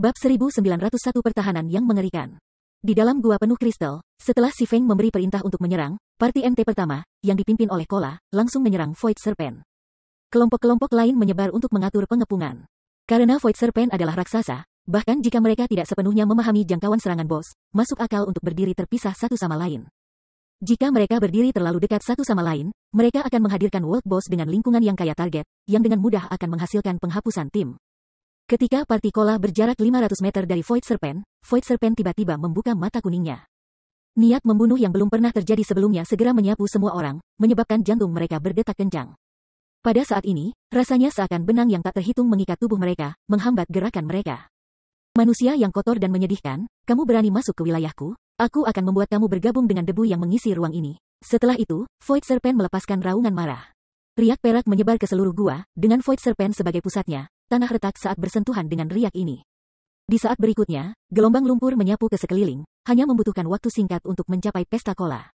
Bab 1901 Pertahanan yang mengerikan. Di dalam gua penuh kristal, setelah Si Feng memberi perintah untuk menyerang, parti MT pertama, yang dipimpin oleh Kola, langsung menyerang Void Serpent. Kelompok-kelompok lain menyebar untuk mengatur pengepungan. Karena Void Serpent adalah raksasa, bahkan jika mereka tidak sepenuhnya memahami jangkauan serangan bos, masuk akal untuk berdiri terpisah satu sama lain. Jika mereka berdiri terlalu dekat satu sama lain, mereka akan menghadirkan World Boss dengan lingkungan yang kaya target, yang dengan mudah akan menghasilkan penghapusan tim. Ketika parti Kola berjarak 500 meter dari Void Serpent tiba-tiba membuka mata kuningnya. Niat membunuh yang belum pernah terjadi sebelumnya segera menyapu semua orang, menyebabkan jantung mereka berdetak kencang. Pada saat ini, rasanya seakan benang yang tak terhitung mengikat tubuh mereka, menghambat gerakan mereka. Manusia yang kotor dan menyedihkan, kamu berani masuk ke wilayahku? Aku akan membuat kamu bergabung dengan debu yang mengisi ruang ini. Setelah itu, Void Serpent melepaskan raungan marah. Riak perak menyebar ke seluruh gua, dengan Void Serpent sebagai pusatnya. Tanah retak saat bersentuhan dengan riak ini. Di saat berikutnya, gelombang lumpur menyapu ke sekeliling, hanya membutuhkan waktu singkat untuk mencapai pesta Kola.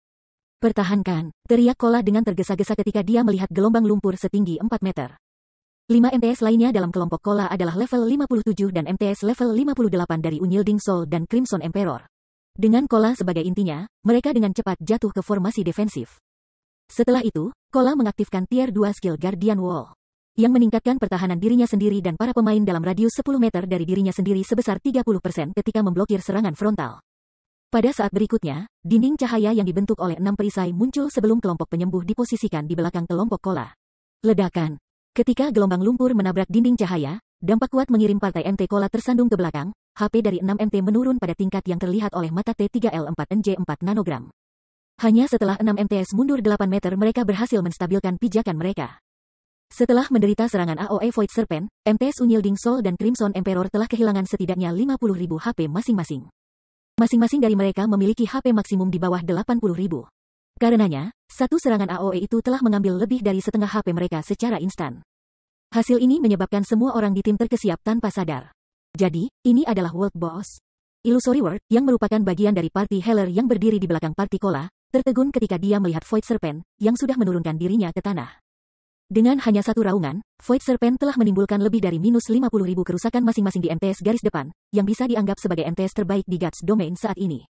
Pertahankan, teriak Kola dengan tergesa-gesa ketika dia melihat gelombang lumpur setinggi 4 meter. 5 MTS lainnya dalam kelompok Kola adalah level 57 dan MTS level 58 dari Unyielding Soul dan Crimson Emperor. Dengan Kola sebagai intinya, mereka dengan cepat jatuh ke formasi defensif. Setelah itu, Kola mengaktifkan Tier 2 skill Guardian Wall, yang meningkatkan pertahanan dirinya sendiri dan para pemain dalam radius 10 meter dari dirinya sendiri sebesar 30% ketika memblokir serangan frontal. Pada saat berikutnya, dinding cahaya yang dibentuk oleh 6 perisai muncul sebelum kelompok penyembuh diposisikan di belakang kelompok Kola. Ledakan. Ketika gelombang lumpur menabrak dinding cahaya, dampak kuat mengirim partai MT Kola tersandung ke belakang, HP dari 6 MT menurun pada tingkat yang terlihat oleh mata T3L4NJ4 nanogram. Hanya setelah 6 MTS mundur 8 meter mereka berhasil menstabilkan pijakan mereka. Setelah menderita serangan AOE Void Serpent, MTS Unyielding Soul dan Crimson Emperor telah kehilangan setidaknya 50.000 HP masing-masing. Masing-masing dari mereka memiliki HP maksimum di bawah 80.000. Karenanya, satu serangan AOE itu telah mengambil lebih dari setengah HP mereka secara instan. Hasil ini menyebabkan semua orang di tim terkesiap tanpa sadar. Jadi, ini adalah World Boss. Illusory World, yang merupakan bagian dari party Healer yang berdiri di belakang party Kola, tertegun ketika dia melihat Void Serpent, yang sudah menurunkan dirinya ke tanah. Dengan hanya satu raungan, Void Serpent telah menimbulkan lebih dari minus 50.000 kerusakan masing-masing di MTS garis depan, yang bisa dianggap sebagai MTS terbaik di Guts Domain saat ini.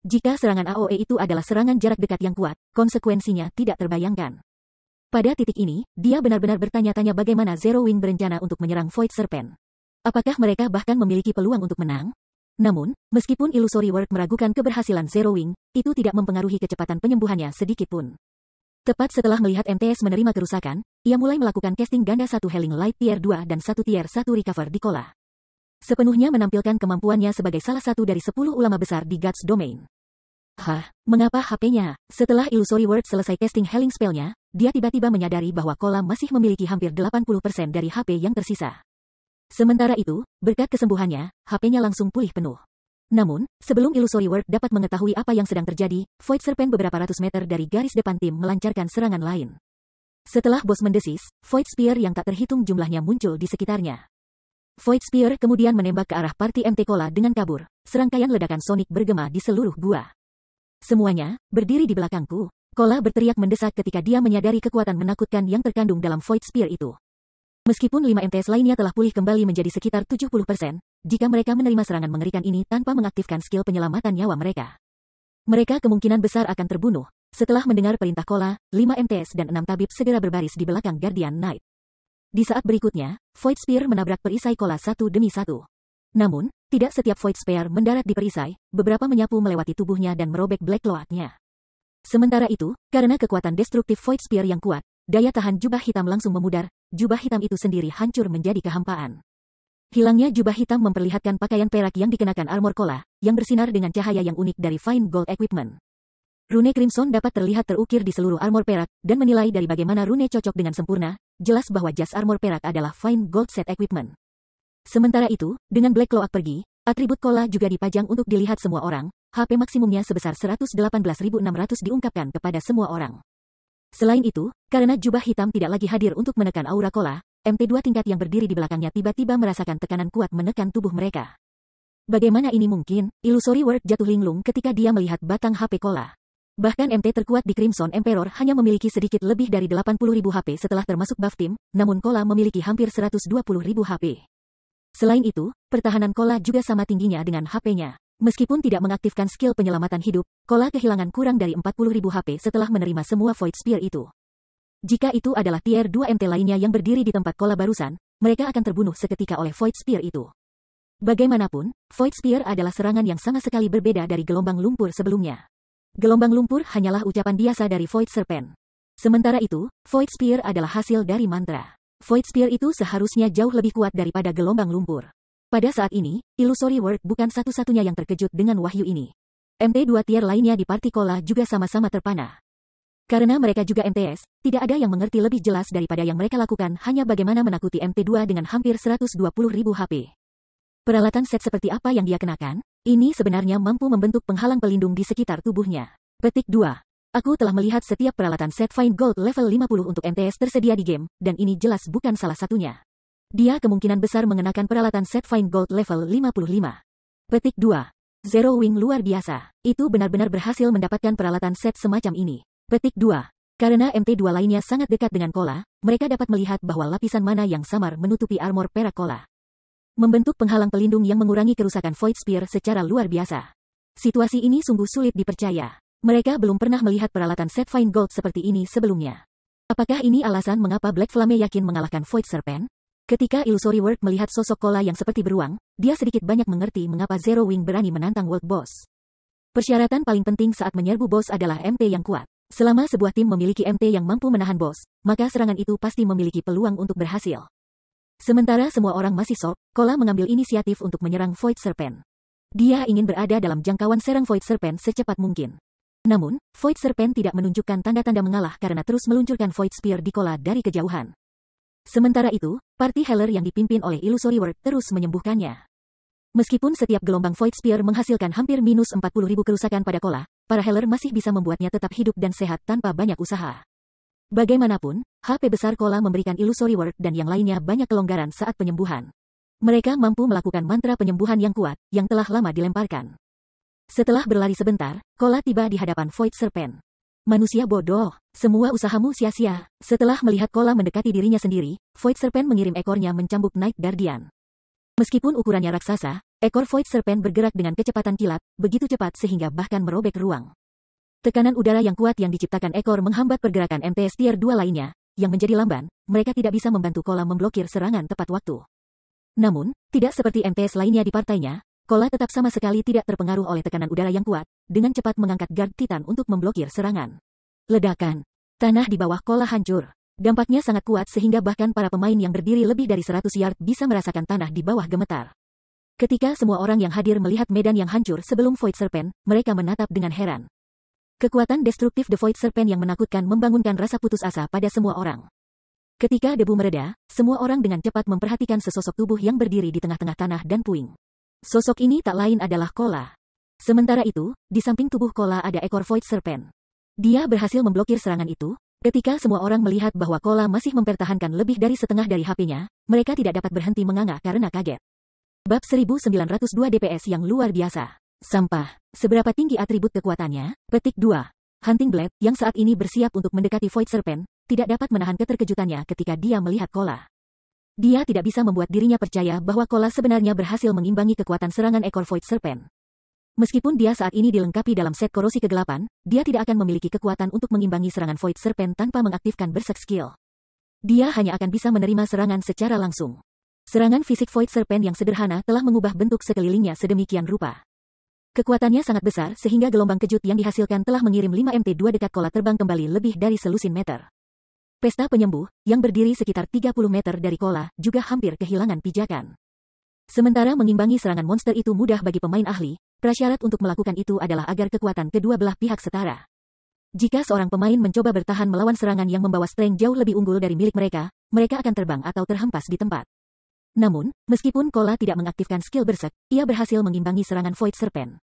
Jika serangan AOE itu adalah serangan jarak dekat yang kuat, konsekuensinya tidak terbayangkan. Pada titik ini, dia benar-benar bertanya-tanya bagaimana Zero Wing berencana untuk menyerang Void Serpent. Apakah mereka bahkan memiliki peluang untuk menang? Namun, meskipun Illusory World meragukan keberhasilan Zero Wing, itu tidak mempengaruhi kecepatan penyembuhannya sedikit pun. Tepat setelah melihat MTS menerima kerusakan, ia mulai melakukan casting ganda 1 Healing Light Tier 2 dan 1 Tier 1 Recover di Kola. Sepenuhnya menampilkan kemampuannya sebagai salah satu dari 10 ulama besar di Guts Domain. Mengapa HP-nya? Setelah Illusory World selesai casting healing spell-nya, dia tiba-tiba menyadari bahwa Kola masih memiliki hampir 80% dari HP yang tersisa. Sementara itu, berkat kesembuhannya, HP-nya langsung pulih penuh. Namun, sebelum Illusory World dapat mengetahui apa yang sedang terjadi, Void Serpent beberapa ratus meter dari garis depan tim melancarkan serangan lain. Setelah bos mendesis, Void Spear yang tak terhitung jumlahnya muncul di sekitarnya. Void Spear kemudian menembak ke arah party MT Kola dengan kabur, serangkaian ledakan sonik bergema di seluruh gua. Semuanya, berdiri di belakangku. Kola berteriak mendesak ketika dia menyadari kekuatan menakutkan yang terkandung dalam Void Spear itu. Meskipun 5 MTS lainnya telah pulih kembali menjadi sekitar 70%, jika mereka menerima serangan mengerikan ini tanpa mengaktifkan skill penyelamatan nyawa mereka, mereka kemungkinan besar akan terbunuh. Setelah mendengar perintah Kola, 5 MTS dan 6 tabib segera berbaris di belakang Guardian Knight. Di saat berikutnya, Void Spear menabrak perisai Kola satu demi satu. Namun, tidak setiap Void Spear mendarat di perisai, beberapa menyapu melewati tubuhnya dan merobek Black Cloak-nya. Sementara itu, karena kekuatan destruktif Void Spear yang kuat, daya tahan jubah hitam langsung memudar, jubah hitam itu sendiri hancur menjadi kehampaan. Hilangnya jubah hitam memperlihatkan pakaian perak yang dikenakan armor Kola, yang bersinar dengan cahaya yang unik dari Fine Gold Equipment. Rune Crimson dapat terlihat terukir di seluruh armor perak, dan menilai dari bagaimana rune cocok dengan sempurna, jelas bahwa jas armor perak adalah Fine Gold Set Equipment. Sementara itu, dengan Black Cloak pergi, atribut Kola juga dipajang untuk dilihat semua orang, HP maksimumnya sebesar 118.600 diungkapkan kepada semua orang. Selain itu, karena jubah hitam tidak lagi hadir untuk menekan aura Kola, MT2 tingkat yang berdiri di belakangnya tiba-tiba merasakan tekanan kuat menekan tubuh mereka. Bagaimana ini mungkin? Illusory World jatuh linglung ketika dia melihat batang HP Kola. Bahkan MT terkuat di Crimson Emperor hanya memiliki sedikit lebih dari 80.000 HP setelah termasuk buff tim, namun Kola memiliki hampir 120.000 HP. Selain itu, pertahanan Kola juga sama tingginya dengan HP-nya. Meskipun tidak mengaktifkan skill penyelamatan hidup, Kola kehilangan kurang dari 40.000 HP setelah menerima semua Void Spear itu. Jika itu adalah tier 2 MT lainnya yang berdiri di tempat Kola barusan, mereka akan terbunuh seketika oleh Void Spear itu. Bagaimanapun, Void Spear adalah serangan yang sama sekali berbeda dari gelombang lumpur sebelumnya. Gelombang lumpur hanyalah ucapan biasa dari Void Serpent. Sementara itu, Void Spear adalah hasil dari mantra. Void Spear itu seharusnya jauh lebih kuat daripada gelombang lumpur. Pada saat ini, Illusory World bukan satu-satunya yang terkejut dengan wahyu ini. MT2 tier lainnya di party Kola juga sama-sama terpana. Karena mereka juga MTS, tidak ada yang mengerti lebih jelas daripada yang mereka lakukan hanya bagaimana menakuti MT2 dengan hampir 120.000 HP. Peralatan set seperti apa yang dia kenakan? Ini sebenarnya mampu membentuk penghalang pelindung di sekitar tubuhnya. Petik 2. Aku telah melihat setiap peralatan set Fine Gold level 50 untuk MTS tersedia di game, dan ini jelas bukan salah satunya. Dia kemungkinan besar mengenakan peralatan set Fine Gold level 55. Petik 2. Zero Wing luar biasa. Itu benar-benar berhasil mendapatkan peralatan set semacam ini. Petik 2. Karena MT2 lainnya sangat dekat dengan Kola, mereka dapat melihat bahwa lapisan mana yang samar menutupi armor perak Kola. Membentuk penghalang pelindung yang mengurangi kerusakan Void Spear secara luar biasa. Situasi ini sungguh sulit dipercaya. Mereka belum pernah melihat peralatan set Fine Gold seperti ini sebelumnya. Apakah ini alasan mengapa Black Flame yakin mengalahkan Void Serpent? Ketika Illusory World melihat sosok Kola yang seperti beruang, dia sedikit banyak mengerti mengapa Zero Wing berani menantang World Boss. Persyaratan paling penting saat menyerbu bos adalah MT yang kuat. Selama sebuah tim memiliki MT yang mampu menahan bos, maka serangan itu pasti memiliki peluang untuk berhasil. Sementara semua orang masih shock, Kola mengambil inisiatif untuk menyerang Void Serpent. Dia ingin berada dalam jangkauan serang Void Serpent secepat mungkin. Namun, Void Serpent tidak menunjukkan tanda-tanda mengalah karena terus meluncurkan Void Spear di Kola dari kejauhan. Sementara itu, party healer yang dipimpin oleh Illusory World terus menyembuhkannya. Meskipun setiap gelombang Void Spear menghasilkan hampir minus 40.000 kerusakan pada Kola, para healer masih bisa membuatnya tetap hidup dan sehat tanpa banyak usaha. Bagaimanapun, HP besar Kola memberikan Illusory World dan yang lainnya banyak kelonggaran saat penyembuhan. Mereka mampu melakukan mantra penyembuhan yang kuat, yang telah lama dilemparkan. Setelah berlari sebentar, Kola tiba di hadapan Void Serpent. Manusia bodoh, semua usahamu sia-sia. Setelah melihat Kola mendekati dirinya sendiri, Void Serpent mengirim ekornya mencambuk Night Guardian. Meskipun ukurannya raksasa, ekor Void Serpent bergerak dengan kecepatan kilat, begitu cepat sehingga bahkan merobek ruang. Tekanan udara yang kuat yang diciptakan ekor menghambat pergerakan MTS Tier 2 lainnya, yang menjadi lamban, mereka tidak bisa membantu Kola memblokir serangan tepat waktu. Namun, tidak seperti MTS lainnya di partainya, Kola tetap sama sekali tidak terpengaruh oleh tekanan udara yang kuat, dengan cepat mengangkat guard Titan untuk memblokir serangan. Ledakan. Tanah di bawah Kola hancur. Dampaknya sangat kuat sehingga bahkan para pemain yang berdiri lebih dari 100 yard bisa merasakan tanah di bawah gemetar. Ketika semua orang yang hadir melihat medan yang hancur sebelum Void Serpent, mereka menatap dengan heran. Kekuatan destruktif The Void Serpent yang menakutkan membangunkan rasa putus asa pada semua orang. Ketika debu mereda, semua orang dengan cepat memperhatikan sesosok tubuh yang berdiri di tengah-tengah tanah dan puing. Sosok ini tak lain adalah Kola. Sementara itu, di samping tubuh Kola ada ekor Void Serpent. Dia berhasil memblokir serangan itu. Ketika semua orang melihat bahwa Kola masih mempertahankan lebih dari setengah dari HP-nya, mereka tidak dapat berhenti menganga karena kaget. Bab 1902 DPS yang luar biasa. Sampah. Seberapa tinggi atribut kekuatannya? Petik 2. Hunting Blade, yang saat ini bersiap untuk mendekati Void Serpent, tidak dapat menahan keterkejutannya ketika dia melihat Kola. Dia tidak bisa membuat dirinya percaya bahwa Kola sebenarnya berhasil mengimbangi kekuatan serangan ekor Void Serpent. Meskipun dia saat ini dilengkapi dalam set korosi kegelapan, dia tidak akan memiliki kekuatan untuk mengimbangi serangan Void Serpent tanpa mengaktifkan Berserk skill. Dia hanya akan bisa menerima serangan secara langsung. Serangan fisik Void Serpent yang sederhana telah mengubah bentuk sekelilingnya sedemikian rupa. Kekuatannya sangat besar sehingga gelombang kejut yang dihasilkan telah mengirim 5 MT2 dekat Kola terbang kembali lebih dari selusin meter. Pesta penyembuh, yang berdiri sekitar 30 meter dari Kola, juga hampir kehilangan pijakan. Sementara mengimbangi serangan monster itu mudah bagi pemain ahli, prasyarat untuk melakukan itu adalah agar kekuatan kedua belah pihak setara. Jika seorang pemain mencoba bertahan melawan serangan yang membawa strength jauh lebih unggul dari milik mereka, mereka akan terbang atau terhempas di tempat. Namun, meskipun Kola tidak mengaktifkan skill Berserk, ia berhasil mengimbangi serangan Void Serpent.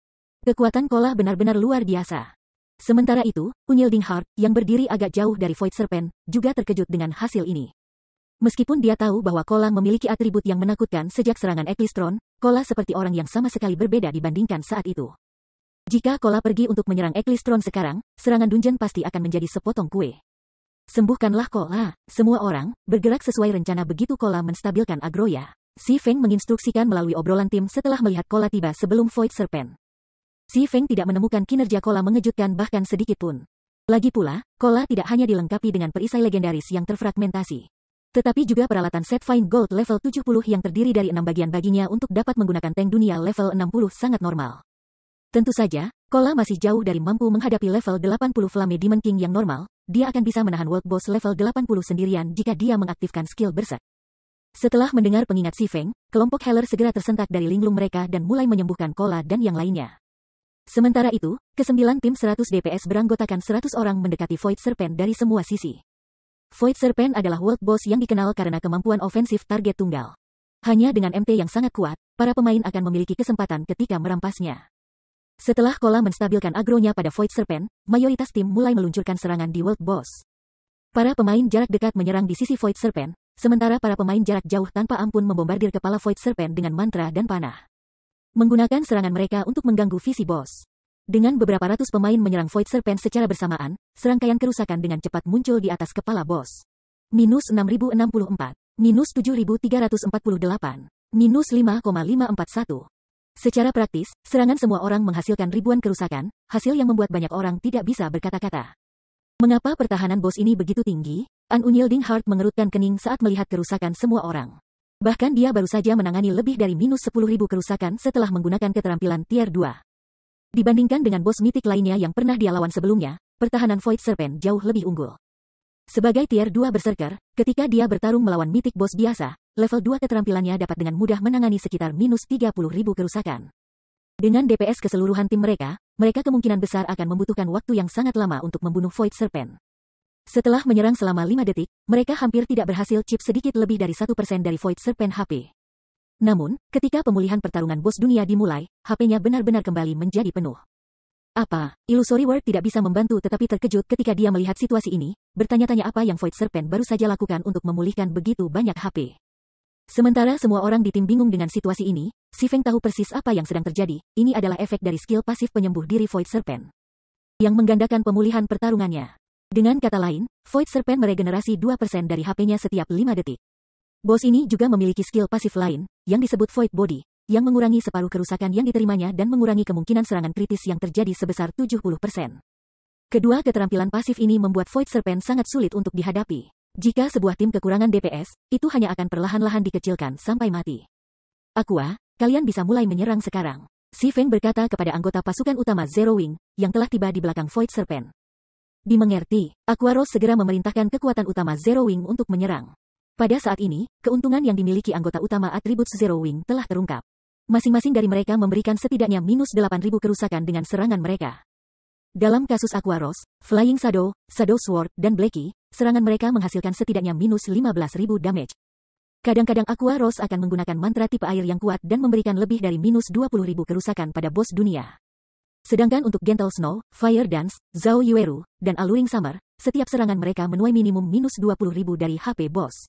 Kekuatan Kola benar-benar luar biasa. Sementara itu, Unyilding Heart, yang berdiri agak jauh dari Void Serpent, juga terkejut dengan hasil ini. Meskipun dia tahu bahwa Kola memiliki atribut yang menakutkan sejak serangan Eklistron, Kola seperti orang yang sama sekali berbeda dibandingkan saat itu. Jika Kola pergi untuk menyerang Eklistron sekarang, serangan Dungeon pasti akan menjadi sepotong kue. Sembuhkanlah Kola, semua orang, bergerak sesuai rencana begitu Kola menstabilkan Agroya. Si Feng menginstruksikan melalui obrolan tim setelah melihat Kola tiba sebelum Void Serpent. Si Feng tidak menemukan kinerja Kola mengejutkan bahkan sedikit pun. Lagi pula, Kola tidak hanya dilengkapi dengan perisai legendaris yang terfragmentasi, tetapi juga peralatan set Fine Gold level 70 yang terdiri dari 6 bagian baginya untuk dapat menggunakan tank dunia level 60 sangat normal. Tentu saja, Kola masih jauh dari mampu menghadapi level 80 Flame Demon King yang normal, dia akan bisa menahan World Boss level 80 sendirian jika dia mengaktifkan skill Berserk. Setelah mendengar pengingat si Feng, kelompok Healer segera tersentak dari linglung mereka dan mulai menyembuhkan Kola dan yang lainnya. Sementara itu, ke-9 tim 100 DPS beranggotakan 100 orang mendekati Void Serpent dari semua sisi. Void Serpent adalah World Boss yang dikenal karena kemampuan ofensif target tunggal. Hanya dengan MT yang sangat kuat, para pemain akan memiliki kesempatan ketika merampasnya. Setelah Kola menstabilkan agronya pada Void Serpent, mayoritas tim mulai meluncurkan serangan di World Boss. Para pemain jarak dekat menyerang di sisi Void Serpent, sementara para pemain jarak jauh tanpa ampun membombardir kepala Void Serpent dengan mantra dan panah. Menggunakan serangan mereka untuk mengganggu visi boss. Dengan beberapa ratus pemain menyerang Void Serpent secara bersamaan, serangkaian kerusakan dengan cepat muncul di atas kepala boss. Minus 6064, minus 7348, minus 5,541. Secara praktis, serangan semua orang menghasilkan ribuan kerusakan, hasil yang membuat banyak orang tidak bisa berkata-kata. Mengapa pertahanan bos ini begitu tinggi? An Unyielding Heart mengerutkan kening saat melihat kerusakan semua orang. Bahkan dia baru saja menangani lebih dari minus 10.000 kerusakan setelah menggunakan keterampilan tier 2. Dibandingkan dengan bos mitik lainnya yang pernah dia lawan sebelumnya, pertahanan Void Serpent jauh lebih unggul. Sebagai tier 2 berserker, ketika dia bertarung melawan mitik bos biasa, level 2 keterampilannya dapat dengan mudah menangani sekitar minus 30.000 kerusakan. Dengan DPS keseluruhan tim mereka kemungkinan besar akan membutuhkan waktu yang sangat lama untuk membunuh Void Serpent. Setelah menyerang selama 5 detik, mereka hampir tidak berhasil chip sedikit lebih dari 1% dari Void Serpent HP. Namun, ketika pemulihan pertarungan bos dunia dimulai, HP-nya benar-benar kembali menjadi penuh. Apa, Illusory World tidak bisa membantu tetapi terkejut ketika dia melihat situasi ini, bertanya-tanya apa yang Void Serpent baru saja lakukan untuk memulihkan begitu banyak HP. Sementara semua orang di tim bingung dengan situasi ini, si Feng tahu persis apa yang sedang terjadi, ini adalah efek dari skill pasif penyembuh diri Void Serpent yang menggandakan pemulihan pertarungannya. Dengan kata lain, Void Serpent meregenerasi 2% dari HP-nya setiap 5 detik. Bos ini juga memiliki skill pasif lain, yang disebut Void Body, yang mengurangi separuh kerusakan yang diterimanya dan mengurangi kemungkinan serangan kritis yang terjadi sebesar 70%. Kedua keterampilan pasif ini membuat Void Serpent sangat sulit untuk dihadapi. Jika sebuah tim kekurangan DPS, itu hanya akan perlahan-lahan dikecilkan sampai mati. Aqua, kalian bisa mulai menyerang sekarang. Si Feng berkata kepada anggota pasukan utama Zero Wing, yang telah tiba di belakang Void Serpent. Dimengerti, Aqua Rose segera memerintahkan kekuatan utama Zero Wing untuk menyerang. Pada saat ini, keuntungan yang dimiliki anggota utama atribut Zero Wing telah terungkap. Masing-masing dari mereka memberikan setidaknya minus 8.000 kerusakan dengan serangan mereka. Dalam kasus Aqua Rose, Flying Shadow, Shadow Sword, dan Blackie, serangan mereka menghasilkan setidaknya minus 15.000 damage. Kadang-kadang Aqua Rose akan menggunakan mantra tipe air yang kuat dan memberikan lebih dari minus 20.000 kerusakan pada bos dunia. Sedangkan untuk Gentle Snow, Fire Dance, Zhao Yueru, dan Alluring Summer, setiap serangan mereka menuai minimum minus 20.000 dari HP bos.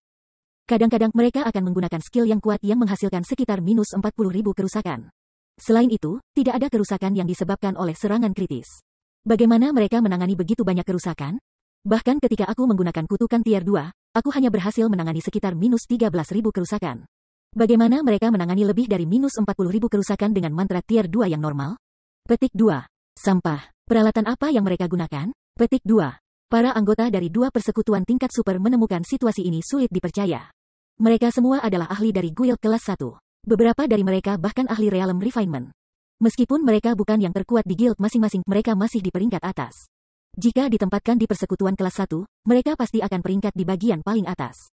Kadang-kadang mereka akan menggunakan skill yang kuat yang menghasilkan sekitar minus 40.000 kerusakan. Selain itu, tidak ada kerusakan yang disebabkan oleh serangan kritis. Bagaimana mereka menangani begitu banyak kerusakan? Bahkan ketika aku menggunakan kutukan tier 2, aku hanya berhasil menangani sekitar minus 13.000 kerusakan. Bagaimana mereka menangani lebih dari minus 40.000 kerusakan dengan mantra tier 2 yang normal? Petik 2. Sampah. Peralatan apa yang mereka gunakan? Petik 2. Para anggota dari 2 persekutuan tingkat super menemukan situasi ini sulit dipercaya. Mereka semua adalah ahli dari guild kelas 1. Beberapa dari mereka bahkan ahli Realm Refinement. Meskipun mereka bukan yang terkuat di guild masing-masing, mereka masih di peringkat atas. Jika ditempatkan di persekutuan kelas 1, mereka pasti akan peringkat di bagian paling atas.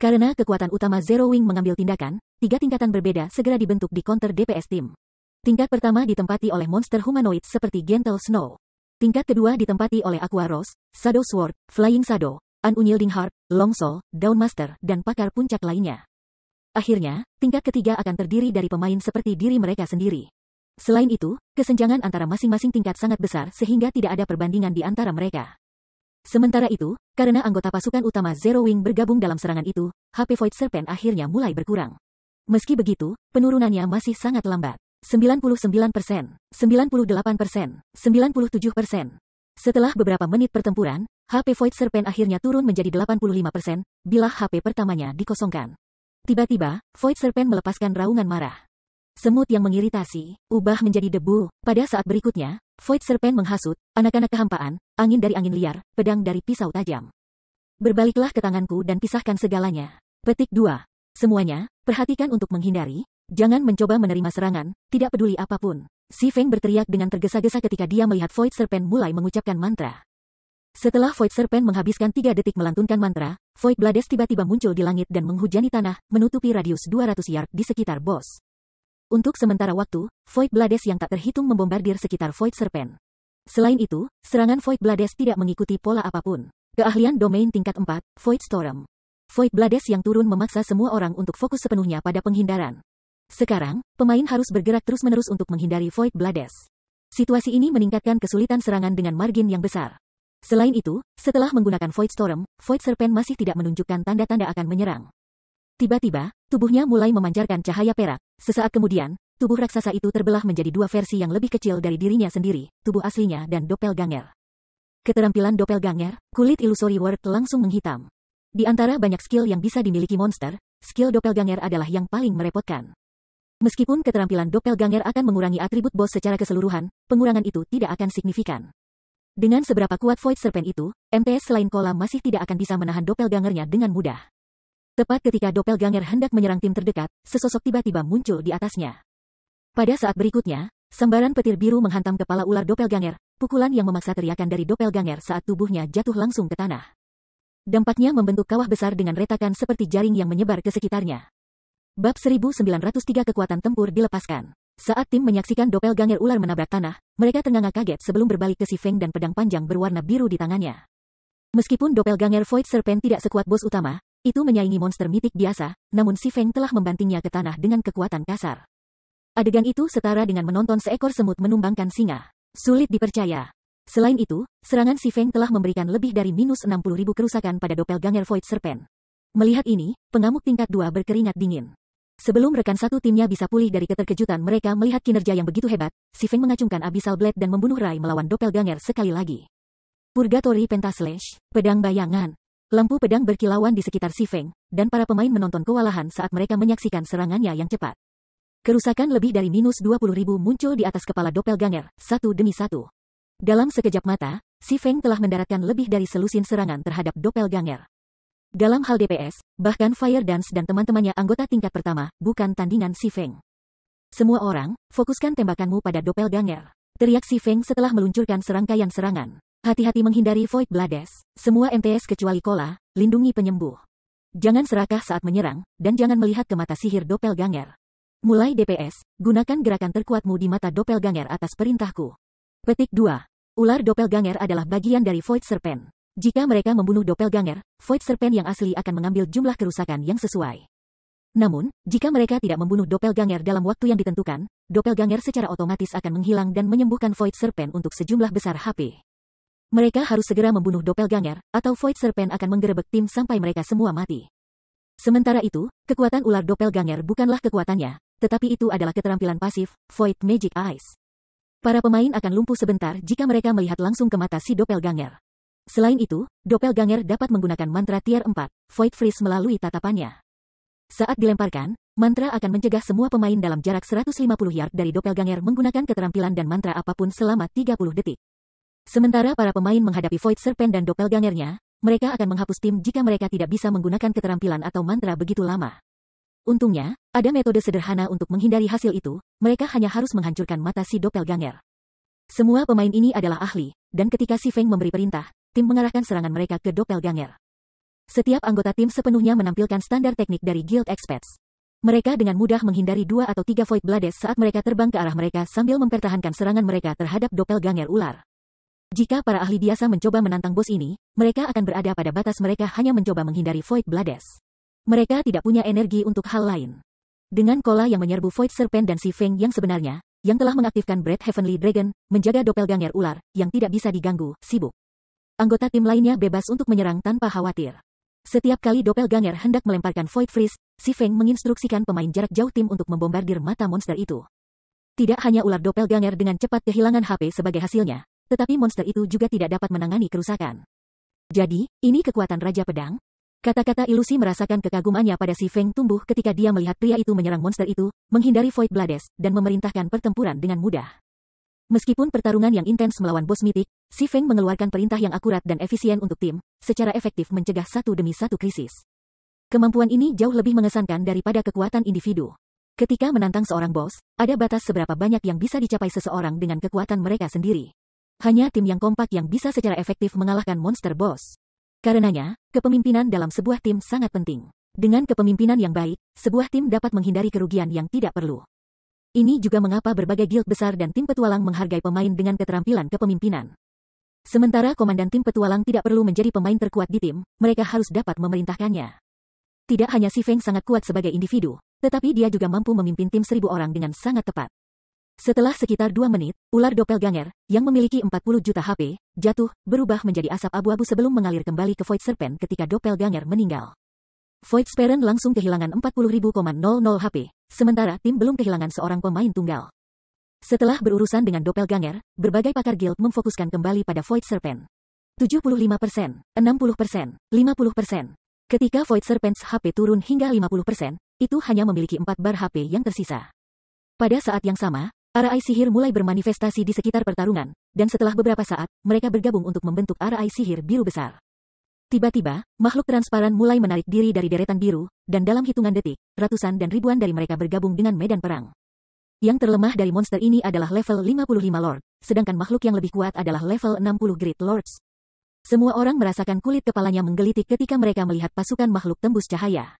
Karena kekuatan utama Zero Wing mengambil tindakan, 3 tingkatan berbeda segera dibentuk di counter DPS tim. Tingkat pertama ditempati oleh monster humanoid seperti Gentle Snow. Tingkat kedua ditempati oleh Aqua Rose, Shadow Sword, Flying Shadow, An Unyielding Heart, Long Soul, Dawn Master, dan pakar puncak lainnya. Akhirnya, tingkat ketiga akan terdiri dari pemain seperti diri mereka sendiri. Selain itu, kesenjangan antara masing-masing tingkat sangat besar sehingga tidak ada perbandingan di antara mereka. Sementara itu, karena anggota pasukan utama Zero Wing bergabung dalam serangan itu, HP Void Serpent akhirnya mulai berkurang. Meski begitu, penurunannya masih sangat lambat. 99%, 98%, 97%. Setelah beberapa menit pertempuran, HP Void Serpent akhirnya turun menjadi 85% bila HP pertamanya dikosongkan. Tiba-tiba, Void Serpent melepaskan raungan marah. Semut yang mengiritasi, ubah menjadi debu. Pada saat berikutnya, Void Serpent menghasut, anak-anak kehampaan, angin dari angin liar, pedang dari pisau tajam. Berbaliklah ke tanganku dan pisahkan segalanya. Petik 2. Semuanya, perhatikan untuk menghindari, jangan mencoba menerima serangan, tidak peduli apapun. Si Feng berteriak dengan tergesa-gesa ketika dia melihat Void Serpent mulai mengucapkan mantra. Setelah Void Serpent menghabiskan 3 detik melantunkan mantra, Void Blades tiba-tiba muncul di langit dan menghujani tanah, menutupi radius 200 yard di sekitar bos. Untuk sementara waktu, Void Blades yang tak terhitung membombardir sekitar Void Serpent. Selain itu, serangan Void Blades tidak mengikuti pola apapun. Keahlian domain tingkat 4, Void Storm. Void Blades yang turun memaksa semua orang untuk fokus sepenuhnya pada penghindaran. Sekarang, pemain harus bergerak terus-menerus untuk menghindari Void Blades. Situasi ini meningkatkan kesulitan serangan dengan margin yang besar. Selain itu, setelah menggunakan Void Storm, Void Serpent masih tidak menunjukkan tanda-tanda akan menyerang. Tiba-tiba, tubuhnya mulai memancarkan cahaya perak. Sesaat kemudian, tubuh raksasa itu terbelah menjadi 2 versi yang lebih kecil dari dirinya sendiri, tubuh aslinya dan doppelganger. Keterampilan doppelganger, kulit illusory world langsung menghitam. Di antara banyak skill yang bisa dimiliki monster, skill doppelganger adalah yang paling merepotkan. Meskipun keterampilan doppelganger akan mengurangi atribut bos secara keseluruhan, pengurangan itu tidak akan signifikan. Dengan seberapa kuat Void Serpent itu, MTS selain Kola masih tidak akan bisa menahan doppelgangernya dengan mudah. Tepat ketika doppelganger hendak menyerang tim terdekat, sesosok tiba-tiba muncul di atasnya. Pada saat berikutnya, sambaran petir biru menghantam kepala ular doppelganger, pukulan yang memaksa teriakan dari doppelganger saat tubuhnya jatuh langsung ke tanah. Dampaknya membentuk kawah besar dengan retakan seperti jaring yang menyebar ke sekitarnya. Bab 1903 kekuatan tempur dilepaskan. Saat tim menyaksikan doppelganger ular menabrak tanah, mereka ternganga kaget sebelum berbalik ke si Feng dan pedang panjang berwarna biru di tangannya. Meskipun doppelganger Void Serpent tidak sekuat bos utama, itu menyaingi monster mitik biasa, namun si Feng telah membantingnya ke tanah dengan kekuatan kasar. Adegan itu setara dengan menonton seekor semut menumbangkan singa. Sulit dipercaya. Selain itu, serangan si Feng telah memberikan lebih dari minus 60.000 kerusakan pada doppelganger Void Serpent. Melihat ini, pengamuk tingkat 2 berkeringat dingin. Sebelum rekan satu timnya bisa pulih dari keterkejutan mereka melihat kinerja yang begitu hebat, si Feng mengacungkan Abyssal Blade dan membunuh Rai melawan doppelganger sekali lagi. Purgatory Pentaslash, pedang bayangan. Lampu pedang berkilauan di sekitar si Feng, dan para pemain menonton kewalahan saat mereka menyaksikan serangannya yang cepat. Kerusakan lebih dari minus 20.000 muncul di atas kepala doppelganger, satu demi satu. Dalam sekejap mata, si Feng telah mendaratkan lebih dari selusin serangan terhadap doppelganger. Dalam hal DPS, bahkan Fire Dance dan teman-temannya anggota tingkat pertama, bukan tandingan si Feng. Semua orang, fokuskan tembakanmu pada doppelganger. Teriak si Feng setelah meluncurkan serangkaian serangan. Hati-hati menghindari Void Blades. Semua MTS kecuali Kola, lindungi penyembuh. Jangan serakah saat menyerang, dan jangan melihat ke mata sihir doppelganger. Mulai DPS, gunakan gerakan terkuatmu di mata doppelganger atas perintahku. Petik 2. Ular doppelganger adalah bagian dari Void Serpent. Jika mereka membunuh doppelganger, Void Serpent yang asli akan mengambil jumlah kerusakan yang sesuai. Namun, jika mereka tidak membunuh doppelganger dalam waktu yang ditentukan, doppelganger secara otomatis akan menghilang dan menyembuhkan Void Serpent untuk sejumlah besar HP. Mereka harus segera membunuh doppelganger, atau Void Serpent akan menggerebek tim sampai mereka semua mati. Sementara itu, kekuatan ular doppelganger bukanlah kekuatannya, tetapi itu adalah keterampilan pasif, Void Magic Eyes. Para pemain akan lumpuh sebentar jika mereka melihat langsung ke mata si doppelganger. Selain itu, doppelganger dapat menggunakan mantra tier 4, Void Freeze melalui tatapannya. Saat dilemparkan, mantra akan mencegah semua pemain dalam jarak 150 yard dari doppelganger menggunakan keterampilan dan mantra apapun selama 30 detik. Sementara para pemain menghadapi Void Serpent dan doppelgangernya, mereka akan menghapus tim jika mereka tidak bisa menggunakan keterampilan atau mantra begitu lama. Untungnya, ada metode sederhana untuk menghindari hasil itu, mereka hanya harus menghancurkan mata si doppelganger. Semua pemain ini adalah ahli, dan ketika si Feng memberi perintah, tim mengarahkan serangan mereka ke doppelganger. Setiap anggota tim sepenuhnya menampilkan standar teknik dari Guild Experts. Mereka dengan mudah menghindari 2 atau 3 Void Blades saat mereka terbang ke arah mereka sambil mempertahankan serangan mereka terhadap doppelganger ular. Jika para ahli biasa mencoba menantang bos ini, mereka akan berada pada batas mereka hanya mencoba menghindari Void Blades. Mereka tidak punya energi untuk hal lain. Dengan Kola yang menyerbu Void Serpent dan si Feng yang sebenarnya, yang telah mengaktifkan Breath Heavenly Dragon, menjaga doppelganger ular, yang tidak bisa diganggu, sibuk. Anggota tim lainnya bebas untuk menyerang tanpa khawatir. Setiap kali doppelganger hendak melemparkan Void Freeze, si Feng menginstruksikan pemain jarak jauh tim untuk membombardir mata monster itu. Tidak hanya ular doppelganger dengan cepat kehilangan HP sebagai hasilnya, tetapi monster itu juga tidak dapat menangani kerusakan. Jadi, ini kekuatan Raja Pedang? Kata-kata ilusi merasakan kekagumannya pada si Feng tumbuh ketika dia melihat pria itu menyerang monster itu, menghindari Void Blades, dan memerintahkan pertempuran dengan mudah. Meskipun pertarungan yang intens melawan bos mitik, si Feng mengeluarkan perintah yang akurat dan efisien untuk tim, secara efektif mencegah satu demi satu krisis. Kemampuan ini jauh lebih mengesankan daripada kekuatan individu. Ketika menantang seorang bos, ada batas seberapa banyak yang bisa dicapai seseorang dengan kekuatan mereka sendiri. Hanya tim yang kompak yang bisa secara efektif mengalahkan monster bos. Karenanya, kepemimpinan dalam sebuah tim sangat penting. Dengan kepemimpinan yang baik, sebuah tim dapat menghindari kerugian yang tidak perlu. Ini juga mengapa berbagai guild besar dan tim petualang menghargai pemain dengan keterampilan kepemimpinan. Sementara komandan tim petualang tidak perlu menjadi pemain terkuat di tim, mereka harus dapat memerintahkannya. Tidak hanya si Feng sangat kuat sebagai individu, tetapi dia juga mampu memimpin tim 1000 orang dengan sangat tepat. Setelah sekitar 2 menit, ular doppelganger, yang memiliki 40 juta HP, jatuh, berubah menjadi asap abu-abu sebelum mengalir kembali ke Void Serpent ketika doppelganger meninggal. Void Serpent langsung kehilangan 40.000,00 HP, sementara tim belum kehilangan seorang pemain tunggal. Setelah berurusan dengan doppelganger, berbagai pakar guild memfokuskan kembali pada Void Serpent. 75%, 60%, 50%. Ketika Void Serpent's HP turun hingga 50%, itu hanya memiliki 4 bar HP yang tersisa. Pada saat yang sama, arai sihir mulai bermanifestasi di sekitar pertarungan, dan setelah beberapa saat, mereka bergabung untuk membentuk arai sihir biru besar. Tiba-tiba, makhluk transparan mulai menarik diri dari deretan biru, dan dalam hitungan detik, ratusan dan ribuan dari mereka bergabung dengan medan perang. Yang terlemah dari monster ini adalah level 55 Lord, sedangkan makhluk yang lebih kuat adalah level 60 Great Lords. Semua orang merasakan kulit kepalanya menggelitik ketika mereka melihat pasukan makhluk tembus cahaya.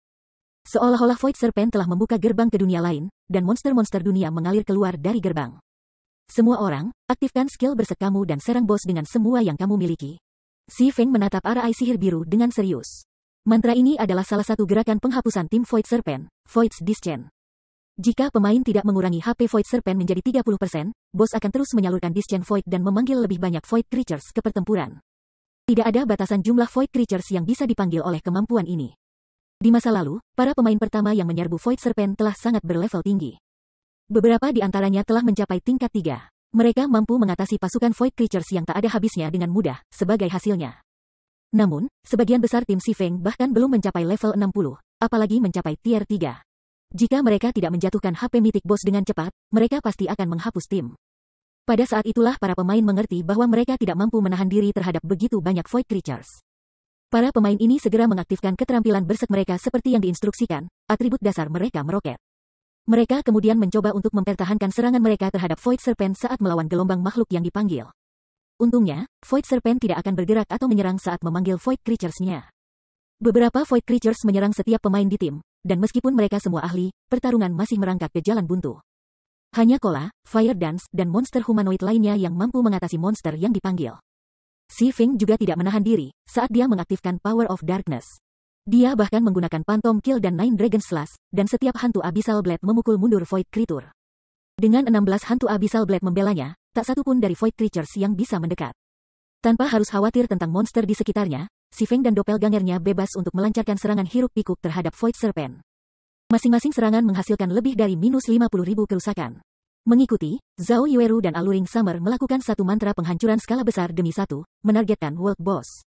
Seolah-olah Void Serpent telah membuka gerbang ke dunia lain, dan monster-monster dunia mengalir keluar dari gerbang. Semua orang, aktifkan skill bersekamu dan serang bos dengan semua yang kamu miliki. Si Feng menatap arai sihir biru dengan serius. Mantra ini adalah salah satu gerakan penghapusan tim Void Serpent, Void's Discharge. Jika pemain tidak mengurangi HP Void Serpent menjadi 30%, bos akan terus menyalurkan Discharge Void dan memanggil lebih banyak Void Creatures ke pertempuran. Tidak ada batasan jumlah Void Creatures yang bisa dipanggil oleh kemampuan ini. Di masa lalu, para pemain pertama yang menyerbu Void Serpent telah sangat berlevel tinggi. Beberapa di antaranya telah mencapai tingkat 3. Mereka mampu mengatasi pasukan Void Creatures yang tak ada habisnya dengan mudah, sebagai hasilnya. Namun, sebagian besar tim Si Feng bahkan belum mencapai level 60, apalagi mencapai tier 3. Jika mereka tidak menjatuhkan HP mitik bos dengan cepat, mereka pasti akan menghapus tim. Pada saat itulah para pemain mengerti bahwa mereka tidak mampu menahan diri terhadap begitu banyak Void Creatures. Para pemain ini segera mengaktifkan keterampilan berserk mereka seperti yang diinstruksikan, atribut dasar mereka meroket. Mereka kemudian mencoba untuk mempertahankan serangan mereka terhadap Void Serpent saat melawan gelombang makhluk yang dipanggil. Untungnya, Void Serpent tidak akan bergerak atau menyerang saat memanggil Void Creatures-nya. Beberapa Void Creatures menyerang setiap pemain di tim, dan meskipun mereka semua ahli, pertarungan masih merangkak ke jalan buntu. Hanya Kola, Fire Dance, dan monster humanoid lainnya yang mampu mengatasi monster yang dipanggil. Si Feng juga tidak menahan diri saat dia mengaktifkan Power of Darkness. Dia bahkan menggunakan Phantom Kill dan Nine Dragon Slash, dan setiap hantu Abyssal Blade memukul mundur Void Creature. Dengan 16 hantu Abyssal Blade membelanya, tak satu pun dari Void Creatures yang bisa mendekat. Tanpa harus khawatir tentang monster di sekitarnya, Si Feng dan doppelgangernya bebas untuk melancarkan serangan hiruk-pikuk terhadap Void Serpent. Masing-masing serangan menghasilkan lebih dari minus 50.000 kerusakan. Mengikuti, Zhao Yueru dan Alluring Summer melakukan satu mantra penghancuran skala besar demi satu, menargetkan World Boss.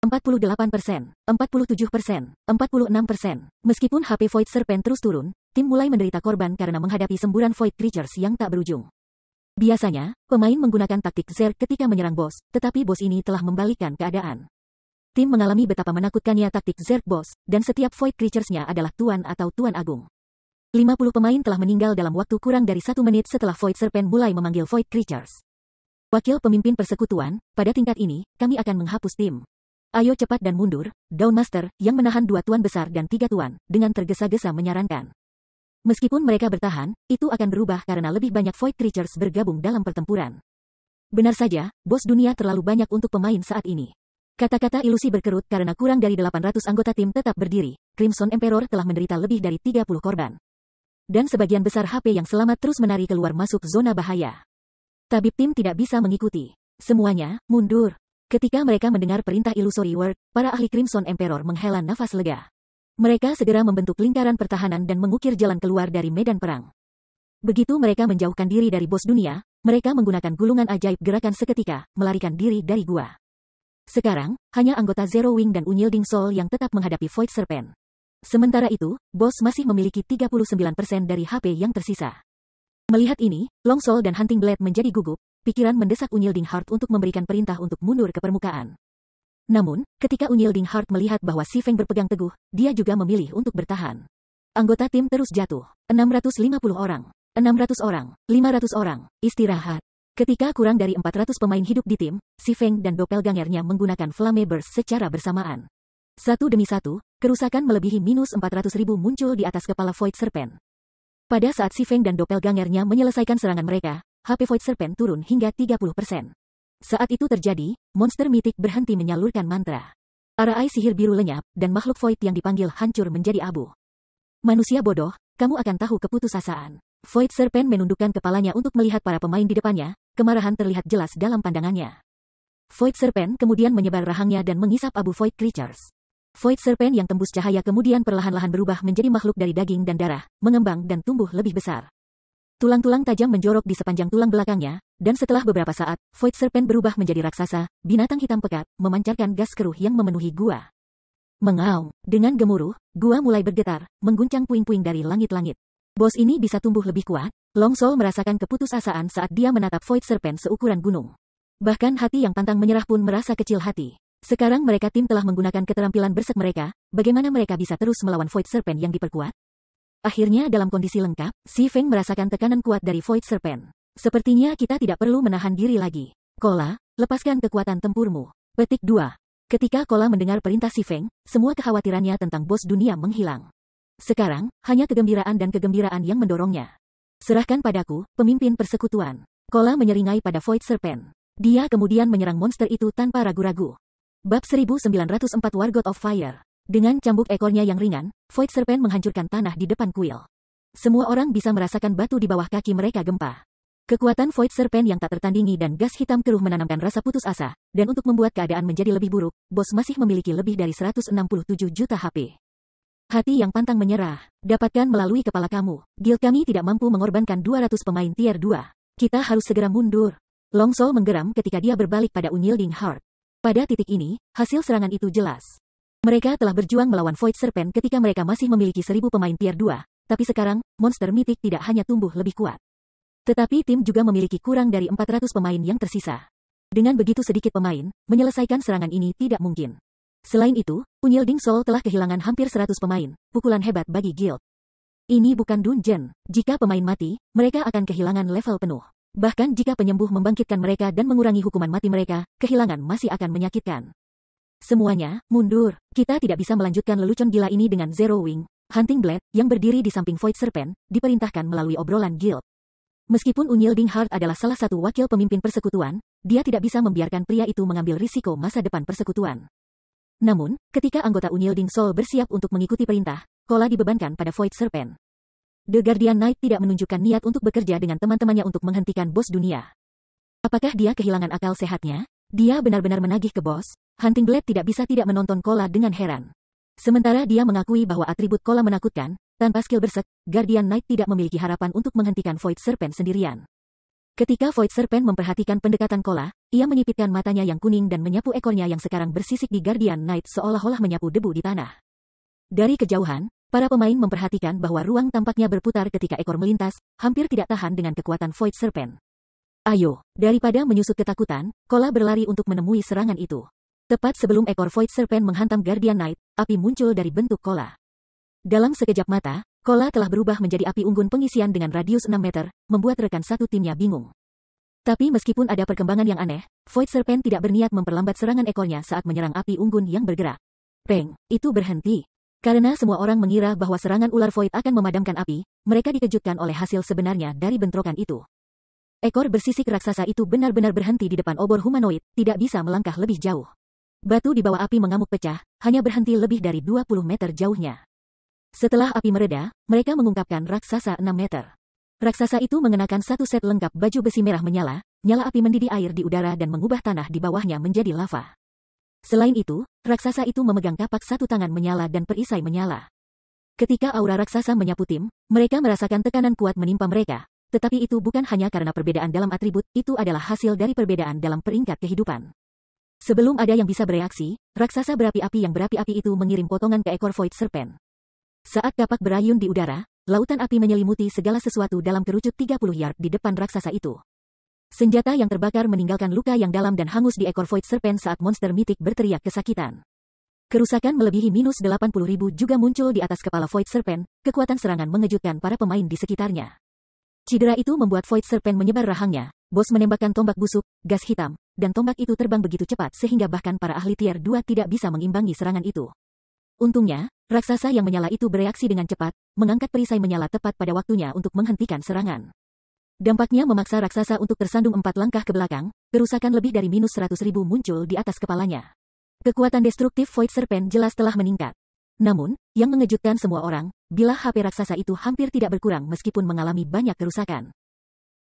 48%, 47%, 46%. Meskipun HP Void Serpent terus turun, tim mulai menderita korban karena menghadapi semburan Void Creatures yang tak berujung. Biasanya, pemain menggunakan taktik Zerg ketika menyerang bos, tetapi bos ini telah membalikkan keadaan. Tim mengalami betapa menakutkannya taktik Zerg Boss, dan setiap Void Creatures-nya adalah Tuan atau Tuan Agung. 50 pemain telah meninggal dalam waktu kurang dari 1 menit setelah Void Serpent mulai memanggil Void Creatures. Wakil pemimpin persekutuan, pada tingkat ini, kami akan menghapus tim. Ayo cepat dan mundur, Dawn Master, yang menahan 2 tuan besar dan 3 tuan, dengan tergesa-gesa menyarankan. Meskipun mereka bertahan, itu akan berubah karena lebih banyak Void Creatures bergabung dalam pertempuran. Benar saja, bos dunia terlalu banyak untuk pemain saat ini. Kata-kata ilusi berkerut karena kurang dari 800 anggota tim tetap berdiri. Crimson Emperor telah menderita lebih dari 30 korban. Dan sebagian besar HP yang selamat terus menari keluar masuk zona bahaya. Tabib tim tidak bisa mengikuti. Semuanya, mundur. Ketika mereka mendengar perintah Illusory Word, para ahli Crimson Emperor menghela nafas lega. Mereka segera membentuk lingkaran pertahanan dan mengukir jalan keluar dari medan perang. Begitu mereka menjauhkan diri dari bos dunia, mereka menggunakan gulungan ajaib gerakan seketika, melarikan diri dari gua. Sekarang, hanya anggota Zero Wing dan Unyilding Soul yang tetap menghadapi Void Serpent. Sementara itu, Boss masih memiliki 39% dari HP yang tersisa. Melihat ini, Long Soul dan Hunting Blade menjadi gugup, pikiran mendesak Unyilding Heart untuk memberikan perintah untuk mundur ke permukaan. Namun, ketika Unyilding Heart melihat bahwa Si Feng berpegang teguh, dia juga memilih untuk bertahan. Anggota tim terus jatuh. 650 orang. 600 orang. 500 orang. Istirahat. Ketika kurang dari 400 pemain hidup di tim, Si Feng dan doppelgangernya menggunakan Flame Burst secara bersamaan. Satu demi satu, kerusakan melebihi minus 400.000 muncul di atas kepala Void Serpent. Pada saat Si Feng dan doppelgangernya menyelesaikan serangan mereka, HP Void Serpent turun hingga 30%. Saat itu terjadi, monster mitik berhenti menyalurkan mantra. Arai sihir biru lenyap, dan makhluk Void yang dipanggil hancur menjadi abu. Manusia bodoh, kamu akan tahu keputusasaan. Void Serpent menundukkan kepalanya untuk melihat para pemain di depannya, kemarahan terlihat jelas dalam pandangannya. Void Serpent kemudian menyebar rahangnya dan mengisap abu Void Creatures. Void Serpent yang tembus cahaya kemudian perlahan-lahan berubah menjadi makhluk dari daging dan darah, mengembang dan tumbuh lebih besar. Tulang-tulang tajam menjorok di sepanjang tulang belakangnya, dan setelah beberapa saat, Void Serpent berubah menjadi raksasa, binatang hitam pekat, memancarkan gas keruh yang memenuhi gua. Mengaum, dengan gemuruh, gua mulai bergetar, mengguncang puing-puing dari langit-langit. Bos ini bisa tumbuh lebih kuat. Long Soul merasakan keputusasaan saat dia menatap Void Serpent seukuran gunung. Bahkan hati yang pantang menyerah pun merasa kecil hati. Sekarang mereka tim telah menggunakan keterampilan berserk mereka, bagaimana mereka bisa terus melawan Void Serpent yang diperkuat? Akhirnya dalam kondisi lengkap, Si Feng merasakan tekanan kuat dari Void Serpent. Sepertinya kita tidak perlu menahan diri lagi. Kola, lepaskan kekuatan tempurmu. Petik 2. Ketika Kola mendengar perintah Si Feng, semua kekhawatirannya tentang bos dunia menghilang. Sekarang, hanya kegembiraan dan kegembiraan yang mendorongnya. Serahkan padaku, pemimpin persekutuan. Kola menyeringai pada Void Serpent. Dia kemudian menyerang monster itu tanpa ragu-ragu. Bab 1904 War God of Fire. Dengan cambuk ekornya yang ringan, Void Serpent menghancurkan tanah di depan kuil. Semua orang bisa merasakan batu di bawah kaki mereka gempa. Kekuatan Void Serpent yang tak tertandingi dan gas hitam keruh menanamkan rasa putus asa, dan untuk membuat keadaan menjadi lebih buruk, bos masih memiliki lebih dari 167 juta HP. Hati yang pantang menyerah, dapatkan melalui kepala kamu. Guild kami tidak mampu mengorbankan 200 pemain tier 2. Kita harus segera mundur. Long Soul menggeram ketika dia berbalik pada Unyilding Heart. Pada titik ini, hasil serangan itu jelas. Mereka telah berjuang melawan Void Serpent ketika mereka masih memiliki 1000 pemain tier 2, tapi sekarang, monster mitik tidak hanya tumbuh lebih kuat. Tetapi tim juga memiliki kurang dari 400 pemain yang tersisa. Dengan begitu sedikit pemain, menyelesaikan serangan ini tidak mungkin. Selain itu, Unyilding Soul telah kehilangan hampir 100 pemain, pukulan hebat bagi guild. Ini bukan dungeon. Jika pemain mati, mereka akan kehilangan level penuh. Bahkan jika penyembuh membangkitkan mereka dan mengurangi hukuman mati mereka, kehilangan masih akan menyakitkan. Semuanya, mundur. Kita tidak bisa melanjutkan lelucon gila ini dengan Zero Wing. Hunting Blade, yang berdiri di samping Void Serpent, diperintahkan melalui obrolan guild. Meskipun Unyilding Heart adalah salah satu wakil pemimpin persekutuan, dia tidak bisa membiarkan pria itu mengambil risiko masa depan persekutuan. Namun, ketika anggota Unyilding Soul bersiap untuk mengikuti perintah, Kola dibebankan pada Void Serpent. The Guardian Knight tidak menunjukkan niat untuk bekerja dengan teman-temannya untuk menghentikan bos dunia. Apakah dia kehilangan akal sehatnya? Dia benar-benar menagih ke bos. Hunting Blade tidak bisa tidak menonton Kola dengan heran. Sementara dia mengakui bahwa atribut Kola menakutkan, tanpa skill berserk, Guardian Knight tidak memiliki harapan untuk menghentikan Void Serpent sendirian. Ketika Void Serpent memperhatikan pendekatan Kola, ia menyipitkan matanya yang kuning dan menyapu ekornya yang sekarang bersisik di Guardian Knight seolah-olah menyapu debu di tanah. Dari kejauhan, para pemain memperhatikan bahwa ruang tampaknya berputar ketika ekor melintas, hampir tidak tahan dengan kekuatan Void Serpent. Ayo, daripada menyusut ketakutan, Kola berlari untuk menemui serangan itu. Tepat sebelum ekor Void Serpent menghantam Guardian Knight, api muncul dari bentuk Kola. Dalam sekejap mata, Kola telah berubah menjadi api unggun pengisian dengan radius 6 meter, membuat rekan satu timnya bingung. Tapi meskipun ada perkembangan yang aneh, Void Serpent tidak berniat memperlambat serangan ekornya saat menyerang api unggun yang bergerak. Peng, itu berhenti. Karena semua orang mengira bahwa serangan ular Void akan memadamkan api, mereka dikejutkan oleh hasil sebenarnya dari bentrokan itu. Ekor bersisik raksasa itu benar-benar berhenti di depan obor humanoid, tidak bisa melangkah lebih jauh. Batu di bawah api mengamuk pecah, hanya berhenti lebih dari 20 meter jauhnya. Setelah api mereda, mereka mengungkapkan raksasa 6 meter. Raksasa itu mengenakan satu set lengkap baju besi merah menyala, nyala api mendidih air di udara dan mengubah tanah di bawahnya menjadi lava. Selain itu, raksasa itu memegang kapak satu tangan menyala dan perisai menyala. Ketika aura raksasa menyapu tim, mereka merasakan tekanan kuat menimpa mereka. Tetapi itu bukan hanya karena perbedaan dalam atribut, itu adalah hasil dari perbedaan dalam peringkat kehidupan. Sebelum ada yang bisa bereaksi, raksasa berapi-api yang berapi-api itu mengirim potongan ke ekor Void Serpent. Saat kapak berayun di udara, lautan api menyelimuti segala sesuatu dalam kerucut 30 yard di depan raksasa itu. Senjata yang terbakar meninggalkan luka yang dalam dan hangus di ekor Void Serpent saat monster mitik berteriak kesakitan. Kerusakan melebihi minus 80.000 juga muncul di atas kepala Void Serpent, kekuatan serangan mengejutkan para pemain di sekitarnya. Cedera itu membuat Void Serpent menyebar rahangnya, bos menembakkan tombak busuk, gas hitam, dan tombak itu terbang begitu cepat sehingga bahkan para ahli tier 2 tidak bisa mengimbangi serangan itu. Untungnya, raksasa yang menyala itu bereaksi dengan cepat, mengangkat perisai menyala tepat pada waktunya untuk menghentikan serangan. Dampaknya memaksa raksasa untuk tersandung 4 langkah ke belakang, kerusakan lebih dari minus 100.000 muncul di atas kepalanya. Kekuatan destruktif Void Serpent jelas telah meningkat. Namun, yang mengejutkan semua orang, bila HP raksasa itu hampir tidak berkurang meskipun mengalami banyak kerusakan.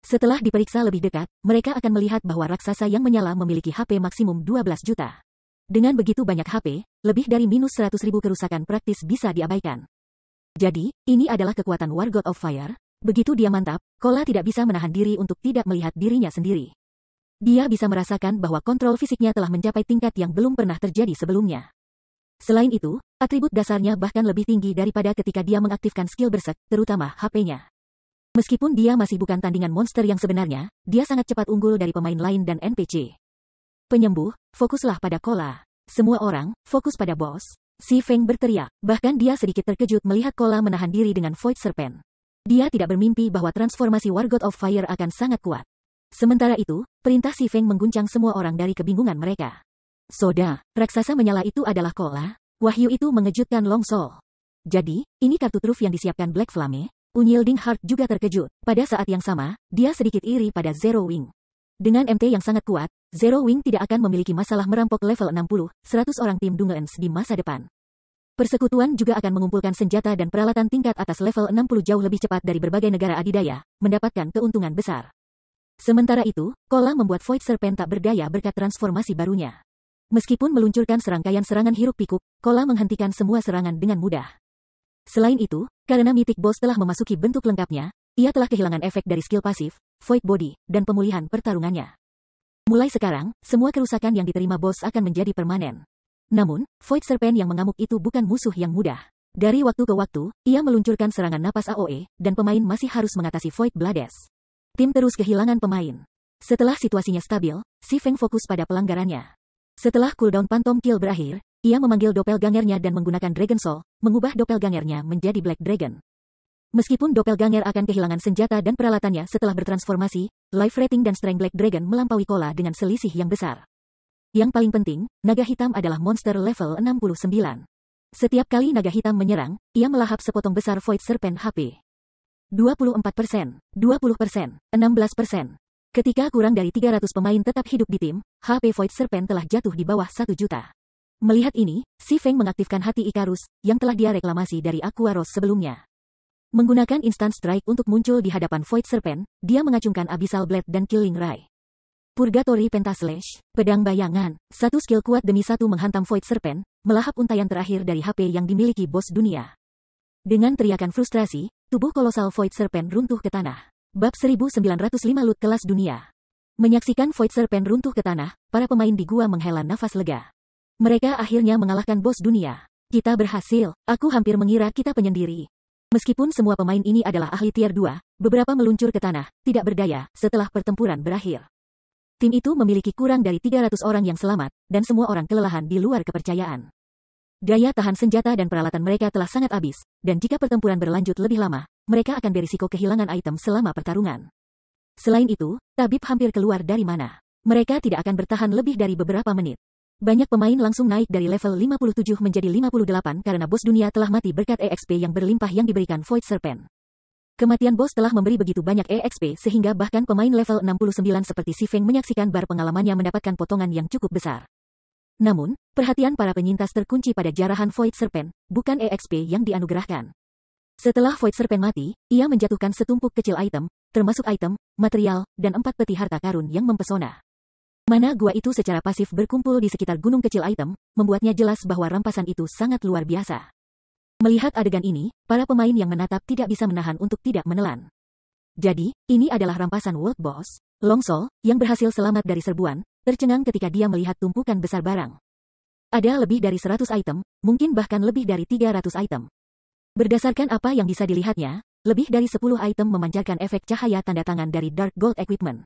Setelah diperiksa lebih dekat, mereka akan melihat bahwa raksasa yang menyala memiliki HP maksimum 12 juta. Dengan begitu banyak HP, lebih dari minus 100.000 kerusakan praktis bisa diabaikan. Jadi, ini adalah kekuatan War God of Fire. Begitu dia mantap, Kola tidak bisa menahan diri untuk tidak melihat dirinya sendiri. Dia bisa merasakan bahwa kontrol fisiknya telah mencapai tingkat yang belum pernah terjadi sebelumnya. Selain itu, atribut dasarnya bahkan lebih tinggi daripada ketika dia mengaktifkan skill Berserk, terutama HP-nya. Meskipun dia masih bukan tandingan monster yang sebenarnya, dia sangat cepat unggul dari pemain lain dan NPC. Penyembuh, fokuslah pada Kola. Semua orang, fokus pada bos. Si Feng berteriak, bahkan dia sedikit terkejut melihat Kola menahan diri dengan Void Serpent. Dia tidak bermimpi bahwa transformasi War God of Fire akan sangat kuat. Sementara itu, perintah si Feng mengguncang semua orang dari kebingungan mereka. Soda, raksasa menyala itu adalah Kola. Wahyu itu mengejutkan Long Soul. Jadi, ini kartu truf yang disiapkan Black Flame. Unyielding Heart juga terkejut. Pada saat yang sama, dia sedikit iri pada Zero Wing. Dengan MT yang sangat kuat, Zero Wing tidak akan memiliki masalah merampok level 60, 100 orang tim Dungeons di masa depan. Persekutuan juga akan mengumpulkan senjata dan peralatan tingkat atas level 60 jauh lebih cepat dari berbagai negara adidaya, mendapatkan keuntungan besar. Sementara itu, Kola membuat Void Serpent tak berdaya berkat transformasi barunya. Meskipun meluncurkan serangkaian serangan hiruk-pikuk, Kola menghentikan semua serangan dengan mudah. Selain itu, karena Mythic Boss telah memasuki bentuk lengkapnya, ia telah kehilangan efek dari skill pasif, Void Body, dan pemulihan pertarungannya. Mulai sekarang, semua kerusakan yang diterima bos akan menjadi permanen. Namun, Void Serpent yang mengamuk itu bukan musuh yang mudah. Dari waktu ke waktu, ia meluncurkan serangan napas AOE, dan pemain masih harus mengatasi Void Blades. Tim terus kehilangan pemain. Setelah situasinya stabil, si Feng fokus pada pelanggarannya. Setelah cooldown Phantom Kill berakhir, ia memanggil doppelgangernya dan menggunakan Dragon Soul, mengubah doppelgangernya menjadi Black Dragon. Meskipun doppelganger akan kehilangan senjata dan peralatannya setelah bertransformasi, life rating dan strength Black Dragon melampaui Kola dengan selisih yang besar. Yang paling penting, naga hitam adalah monster level 69. Setiap kali naga hitam menyerang, ia melahap sepotong besar Void Serpent HP. 24%, 20%, 16%. Ketika kurang dari 300 pemain tetap hidup di tim, HP Void Serpent telah jatuh di bawah 1 juta. Melihat ini, si Feng mengaktifkan hati Icarus, yang telah dia reklamasi dari Aquaros sebelumnya. Menggunakan Instant Strike untuk muncul di hadapan Void Serpent, dia mengacungkan Abyssal Blade dan Killing Ray. Purgatory Pentaslash, pedang bayangan, satu skill kuat demi satu menghantam Void Serpent, melahap untayan terakhir dari HP yang dimiliki bos dunia. Dengan teriakan frustrasi, tubuh kolosal Void Serpent runtuh ke tanah. Bab 1905 Loot Kelas Dunia. Menyaksikan Void Serpent runtuh ke tanah, para pemain di gua menghela nafas lega. Mereka akhirnya mengalahkan bos dunia. Kita berhasil, aku hampir mengira kita penyendiri. Meskipun semua pemain ini adalah ahli tier 2, beberapa meluncur ke tanah, tidak berdaya, setelah pertempuran berakhir. Tim itu memiliki kurang dari 300 orang yang selamat, dan semua orang kelelahan di luar kepercayaan. Daya tahan senjata dan peralatan mereka telah sangat habis, dan jika pertempuran berlanjut lebih lama, mereka akan berisiko kehilangan item selama pertarungan. Selain itu, tabib hampir keluar dari mana. Mereka tidak akan bertahan lebih dari beberapa menit. Banyak pemain langsung naik dari level 57 menjadi 58 karena bos dunia telah mati berkat EXP yang berlimpah yang diberikan Void Serpent. Kematian bos telah memberi begitu banyak EXP sehingga bahkan pemain level 69 seperti si Feng menyaksikan bar pengalamannya mendapatkan potongan yang cukup besar. Namun, perhatian para penyintas terkunci pada jarahan Void Serpent, bukan EXP yang dianugerahkan. Setelah Void Serpent mati, ia menjatuhkan setumpuk kecil item, termasuk item, material, dan 4 peti harta karun yang mempesona. Mana gua itu secara pasif berkumpul di sekitar gunung kecil item, membuatnya jelas bahwa rampasan itu sangat luar biasa. Melihat adegan ini, para pemain yang menatap tidak bisa menahan untuk tidak menelan. Jadi, ini adalah rampasan World Boss, Long Soul, yang berhasil selamat dari serbuan, tercengang ketika dia melihat tumpukan besar barang. Ada lebih dari 100 item, mungkin bahkan lebih dari 300 item. Berdasarkan apa yang bisa dilihatnya, lebih dari 10 item memancarkan efek cahaya tanda tangan dari Dark Gold Equipment.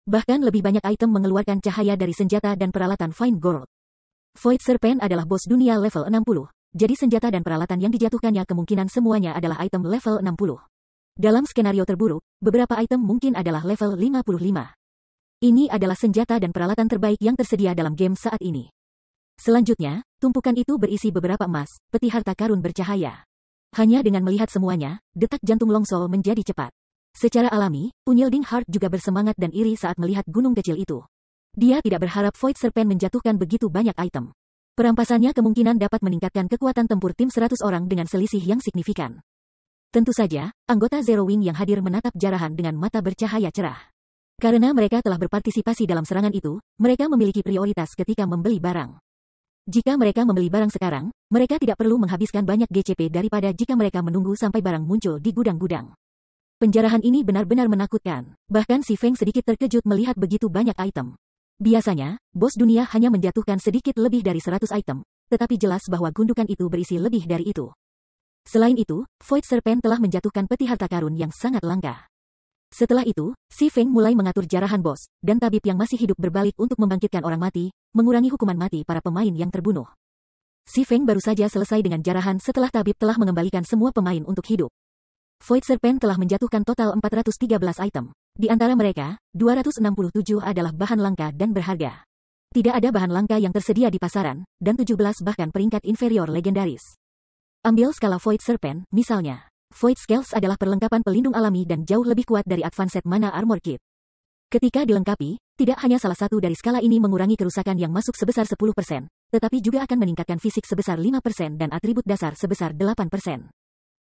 Bahkan lebih banyak item mengeluarkan cahaya dari senjata dan peralatan Fine Gold. Void Serpent adalah bos dunia level 60, jadi senjata dan peralatan yang dijatuhkannya kemungkinan semuanya adalah item level 60. Dalam skenario terburuk, beberapa item mungkin adalah level 55. Ini adalah senjata dan peralatan terbaik yang tersedia dalam game saat ini. Selanjutnya, tumpukan itu berisi beberapa emas, peti harta karun bercahaya. Hanya dengan melihat semuanya, detak jantung Longsol menjadi cepat. Secara alami, Unyilding Heart juga bersemangat dan iri saat melihat gunung kecil itu. Dia tidak berharap Void Serpent menjatuhkan begitu banyak item. Perampasannya kemungkinan dapat meningkatkan kekuatan tempur tim 100 orang dengan selisih yang signifikan. Tentu saja, anggota Zero Wing yang hadir menatap jarahan dengan mata bercahaya cerah. Karena mereka telah berpartisipasi dalam serangan itu, mereka memiliki prioritas ketika membeli barang. Jika mereka membeli barang sekarang, mereka tidak perlu menghabiskan banyak GCP daripada jika mereka menunggu sampai barang muncul di gudang-gudang. Penjarahan ini benar-benar menakutkan. Bahkan si Feng sedikit terkejut melihat begitu banyak item. Biasanya, bos dunia hanya menjatuhkan sedikit lebih dari 100 item, tetapi jelas bahwa gundukan itu berisi lebih dari itu. Selain itu, Void Serpent telah menjatuhkan peti harta karun yang sangat langka. Setelah itu, si Feng mulai mengatur jarahan bos, dan tabib yang masih hidup berbalik untuk membangkitkan orang mati, mengurangi hukuman mati para pemain yang terbunuh. Si Feng baru saja selesai dengan jarahan setelah tabib telah mengembalikan semua pemain untuk hidup. Void Serpent telah menjatuhkan total 413 item. Di antara mereka, 267 adalah bahan langka dan berharga. Tidak ada bahan langka yang tersedia di pasaran, dan 17 bahkan peringkat inferior legendaris. Ambil skala Void Serpent, misalnya. Void Scales adalah perlengkapan pelindung alami dan jauh lebih kuat dari Advanced Mana Armor Kit. Ketika dilengkapi, tidak hanya salah satu dari skala ini mengurangi kerusakan yang masuk sebesar 10%, tetapi juga akan meningkatkan fisik sebesar 5% dan atribut dasar sebesar 8%.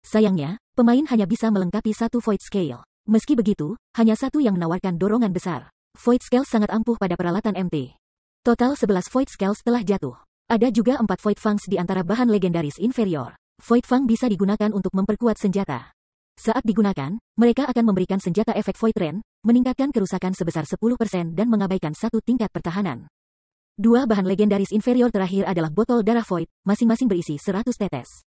Sayangnya, pemain hanya bisa melengkapi satu Void Scale. Meski begitu, hanya satu yang menawarkan dorongan besar. Void Scales sangat ampuh pada peralatan MT. Total 11 Void Scales telah jatuh. Ada juga 4 Void Fangs di antara bahan legendaris inferior. Void Fang bisa digunakan untuk memperkuat senjata. Saat digunakan, mereka akan memberikan senjata efek Void Rain, meningkatkan kerusakan sebesar 10% dan mengabaikan satu tingkat pertahanan. Dua bahan legendaris inferior terakhir adalah botol darah Void, masing-masing berisi 100 tetes.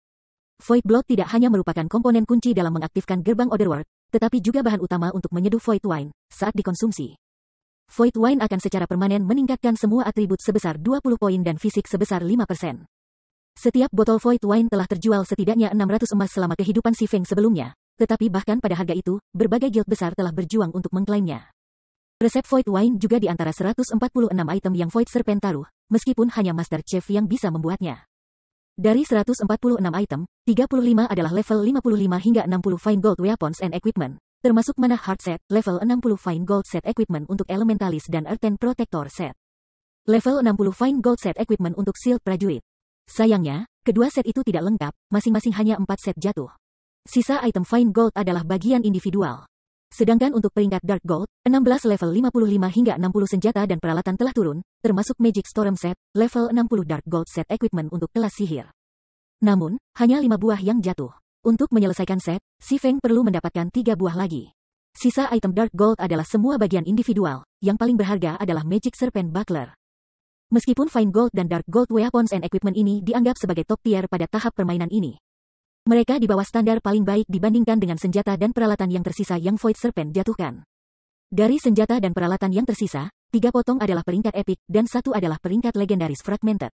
Void Blood tidak hanya merupakan komponen kunci dalam mengaktifkan gerbang Otherworld, tetapi juga bahan utama untuk menyeduh Void Wine saat dikonsumsi. Void Wine akan secara permanen meningkatkan semua atribut sebesar 20 poin dan fisik sebesar 5%. Setiap botol Void Wine telah terjual setidaknya 600 emas selama kehidupan si Feng sebelumnya, tetapi bahkan pada harga itu, berbagai guild besar telah berjuang untuk mengklaimnya. Resep Void Wine juga di antara 146 item yang Void Serpent taruh, meskipun hanya Master Chef yang bisa membuatnya. Dari 146 item, 35 adalah level 55 hingga 60 Fine Gold Weapons and Equipment, termasuk Mana Heart Set, level 60 Fine Gold Set Equipment untuk Elementalis dan Earthen Protector Set. Level 60 Fine Gold Set Equipment untuk Shield Prajurit. Sayangnya, kedua set itu tidak lengkap, masing-masing hanya 4 set jatuh. Sisa item Fine Gold adalah bagian individual. Sedangkan untuk peringkat Dark Gold, 16 level 55 hingga 60 senjata dan peralatan telah turun, termasuk Magic Storm Set, level 60 Dark Gold Set Equipment untuk kelas sihir. Namun, hanya 5 buah yang jatuh. Untuk menyelesaikan set, si Feng perlu mendapatkan 3 buah lagi. Sisa item Dark Gold adalah semua bagian individual, yang paling berharga adalah Magic Serpent Buckler. Meskipun Fine Gold dan Dark Gold Weapons and Equipment ini dianggap sebagai top tier pada tahap permainan ini, mereka di bawah standar paling baik dibandingkan dengan senjata dan peralatan yang tersisa yang Void Serpent jatuhkan. Dari senjata dan peralatan yang tersisa, 3 potong adalah peringkat epic dan 1 adalah peringkat legendaris fragmented.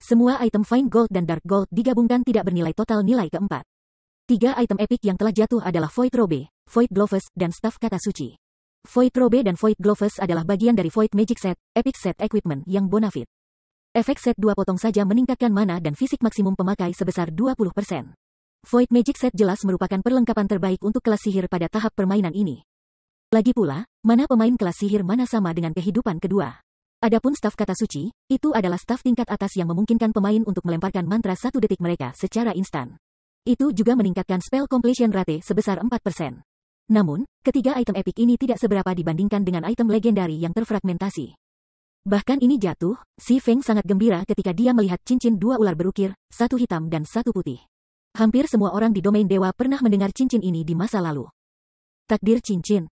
Semua item Fine Gold dan Dark Gold digabungkan tidak bernilai total nilai keempat. 3 item epic yang telah jatuh adalah Void Robe, Void Gloves, dan Staff Kata Suci. Void Robe dan Void Gloves adalah bagian dari Void Magic Set, Epic Set Equipment yang bonafit. Efek set 2 potong saja meningkatkan mana dan fisik maksimum pemakai sebesar 20%. Void Magic Set jelas merupakan perlengkapan terbaik untuk kelas sihir pada tahap permainan ini. Lagi pula, mana pemain kelas sihir mana sama dengan kehidupan kedua. Adapun Staff Kata Suci, itu adalah staff tingkat atas yang memungkinkan pemain untuk melemparkan mantra 1 detik mereka secara instan. Itu juga meningkatkan spell completion rate sebesar 4%. Namun, ketiga item epic ini tidak seberapa dibandingkan dengan item legendari yang terfragmentasi. Bahkan ini jatuh, si Feng sangat gembira ketika dia melihat cincin 2 ular berukir, 1 hitam dan 1 putih. Hampir semua orang di domain dewa pernah mendengar cincin ini di masa lalu. Takdir cincin,